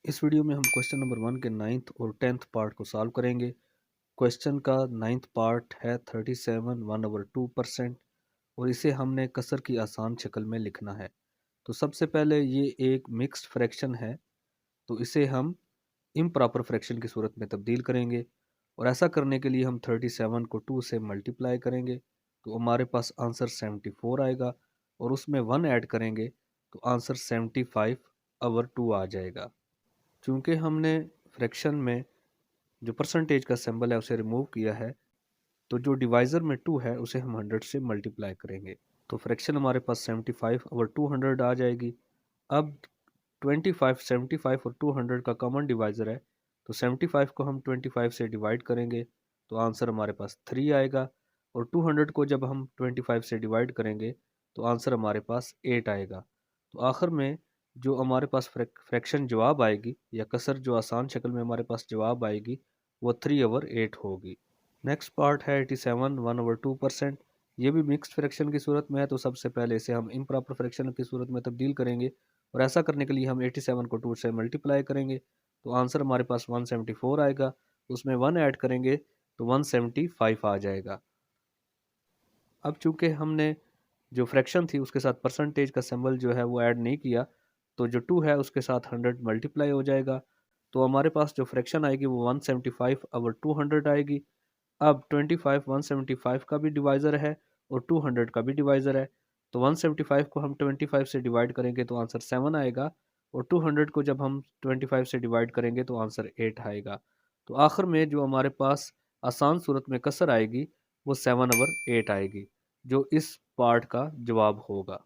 इस वीडियो में हम क्वेश्चन नंबर 1 के 9th और 10th पार्ट को सॉल्व करेंगे। क्वेश्चन का 9th पार्ट है 37 1/2% और इसे हमने कसर की आसान शक्ल में लिखना है। तो सबसे पहले ये एक मिक्स्ड फ्रैक्शन है, तो इसे हम इम्प्रॉपर फ्रैक्शन की सूरत में तब्दील करेंगे और ऐसा करने के लिए हम 37 को 2 से मल्टीप्लाई करेंगे तो हमारे पास आंसर 74 आएगा और उसमें 1 ऐड करेंगे तो आंसर 75/2 आ जाएगा। चूँकि हमने फ्रैक्शन में जो परसेंटेज का सिंबल है उसे रिमूव किया है, तो जो डिवाइज़र में 2 है उसे हम 100 से मल्टीप्लाई करेंगे। तो फ्रैक्शन हमारे पास 75/200 आ जाएगी। अब 25 75 और 200 का कॉमन डिवाइज़र है, तो 75 को हम 25 से डिवाइड करेंगे तो आंसर हमारे पास 3 आएगा और 200 को जब हम 25 से डिवाइड करेंगे तो आंसर हमारे पास 8 आएगा। तो आखिर में जो हमारे पास फ्रैक्शन जवाब आएगी या कसर जो आसान शक्ल में हमारे पास जवाब आएगी वो 3/8 होगी। नेक्स्ट पार्ट है 87 1/2%। ये भी मिक्स्ड फ्रैक्शन की सूरत में है, तो सबसे पहले इसे हम इम्प्रॉपर फ्रैक्शन की सूरत में तब्दील करेंगे और ऐसा करने के लिए हम 87 को 2 से मल्टीप्लाई करेंगे तो आंसर हमारे पास 174 आएगा। उसमें 1 ऐड करेंगे तो 175 आ जाएगा। अब चूंकि हमने जो फ्रैक्शन थी उसके साथ परसेंटेज का सिंबल जो है वो ऐड नहीं किया, तो जो 2 है उसके साथ 100 मल्टीप्लाई हो जाएगा, तो हमारे पास जो फ्रैक्शन आएगी वो 175/200 आएगी। अब 25 175 का भी डिवाइज़र है और 200 का भी डिवाइज़र है, तो 175 को हम 25 से डिवाइड करेंगे तो आंसर 7 आएगा और 200 को जब हम 25 से डिवाइड करेंगे तो आंसर 8 आएगा। तो आखिर में जो हमारे पास आसान सूरत में कसर आएगी वो 7/8 आएगी, जो इस पार्ट का जवाब होगा।